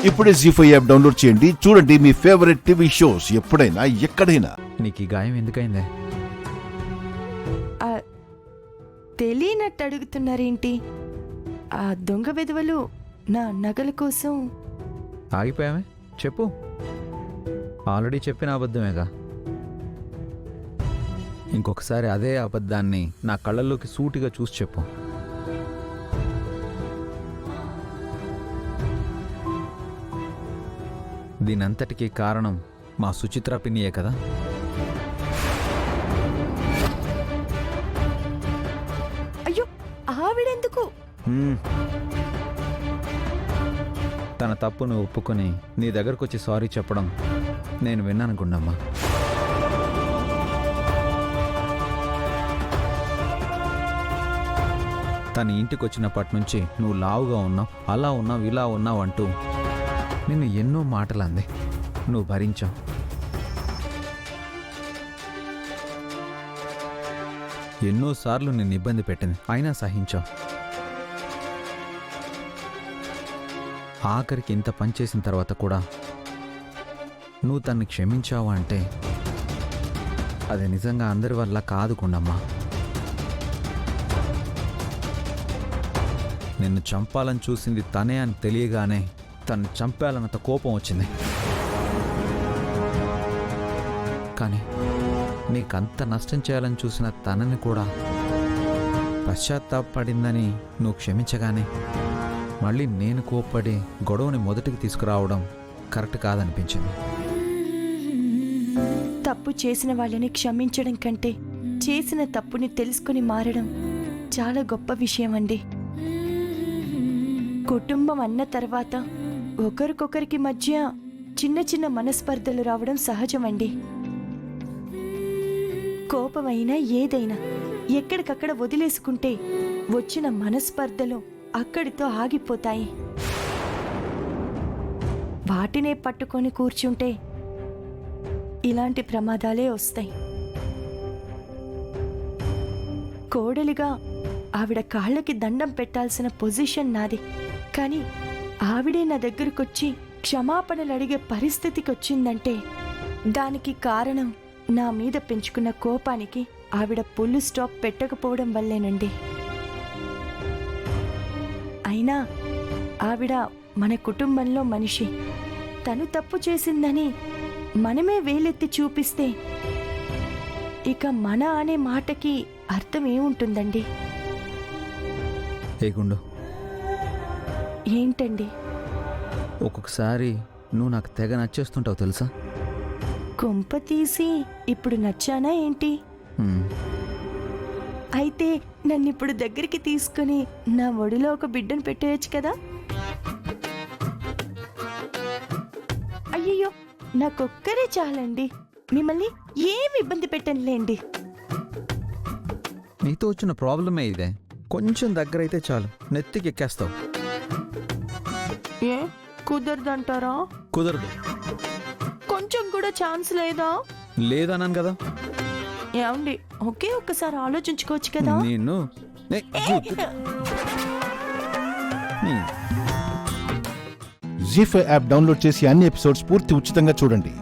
ఇప్పుడే జీ5 app download చేయండి. చూడండి మీ ఫేవరెట్ టీవీ షోస్ ఎప్పుడైనా ఎక్కడైనా. నీకు ఈ గాయం ఎందుకైందే? తెలియనట్టు అడుగుతున్నారేంటి? ఆ దొంగ విధవలు నా నగల కోసం. ఆగిపోయామే, చెప్పు. ఆల్రెడీ చెప్పిన అబద్ధమేగా. ఇంకొకసారి అదే అబద్ధాన్ని నా కళ్ళల్లోకి సూటిగా చూసి చెప్పు. దీనంతటికీ కారణం మా సుచిత్ర పిన్నియే కదా? అయ్యో, ఆవిడెందుకు? తన తప్పును ఒప్పుకొని నీ దగ్గరకు వచ్చి సారీ చెప్పడం నేను విన్నాను గుండమ్మ. తన ఇంటికి వచ్చినప్పటి నుంచి నువ్వు లావుగా ఉన్నావు, అలా ఉన్నావు, ఇలా ఉన్నావు అంటూ నిన్ను ఎన్నో మాటలు అంది. నువ్వు భరించావు. ఎన్నోసార్లు నిన్ను ఇబ్బంది పెట్టింది, అయినా సహించావు. ఆఖరికి ఇంత పనిచేసిన తర్వాత కూడా నువ్వు తన్ని క్షమించావు అంటే అది నిజంగా అందరి వల్ల కాదు గుండమ్మా. నిన్ను చంపాలని చూసింది తనే అని తెలియగానే తను చంపాలన్నంత కోపం వచ్చింది. కానీ నీకంత నష్టం చేయాలని చూసిన తనని కూడా పశ్చాత్తాపడిందని నువ్వు క్షమించగానే మళ్ళీ నేను కోప్పడి గొడవని మొదటికి తీసుకురావడం కరెక్ట్ కాదనిపించింది. తప్పు చేసిన వాళ్ళని క్షమించడం కంటే చేసిన తప్పుని తెలుసుకుని మారడం చాలా గొప్ప విషయం అండి. కుటుంబం అన్న తర్వాత ఒకరికొకరికి మధ్య చిన్న చిన్న మనస్పర్ధలు రావడం సహజమండి. కోపమైనా ఏదైనా ఎక్కడికక్కడ వదిలేసుకుంటే వచ్చిన మనస్పర్ధలు అక్కడితో ఆగిపోతాయి. వాటినే పట్టుకొని కూర్చుంటే ఇలాంటి ప్రమాదాలే వస్తాయి. కోడలిగా ఆవిడ కాళ్ళకి దండం పెట్టాల్సిన పొజిషన్ నాది. కానీ ఆవిడే నా దగ్గరకొచ్చి క్షమాపణలు అడిగే పరిస్థితికి వచ్చిందంటే దానికి కారణం నా మీద పెంచుకున్న కోపానికి ఆవిడ ఫుల్ స్టాప్ పెట్టకపోవడం వల్లేనండి. అయినా ఆవిడ మన కుటుంబంలో మనిషి. తను తప్పు చేసిందని మనమే వేలెత్తి చూపిస్తే ఇక మన అనే మాటకి అర్థం ఏముంటుందండి? ఏ గుండు, ఏంటండి? ఒక్కొక్కసారి నువ్వు నాకు తెగ నచ్చేస్తుంటావు తెలుసా? కొంప తీసి ఇప్పుడు నచ్చానా ఏంటి? అయితే నన్ను ఇప్పుడు దగ్గరికి తీసుకుని నా ఒడిలో ఒక బిడ్డను పెట్టేయచ్చు కదా? అయ్యయ్యో, నాకొక్కరే చాలండి. మిమ్మల్ని ఏమి ఇబ్బంది పెట్టనులేండి. నీతో వచ్చిన ప్రాబ్లమే ఇదే. కొంచెం దగ్గరైతే చాలు, నెత్తికి ఎక్కేస్తావు. ఏ కుదరదంటారా? కుదరదు. కొంచెం కూడా ఛాన్స్ లేదా? లేదన్నాను కదా. ఏమండి, ఒకే ఒక్కసారి ఆలోచించుకోవచ్చు కదా. నేను జీ5 యాప్ డౌన్లోడ్ చేసి అన్ని ఎపిసోడ్స్ పూర్తి ఉచితంగా చూడండి.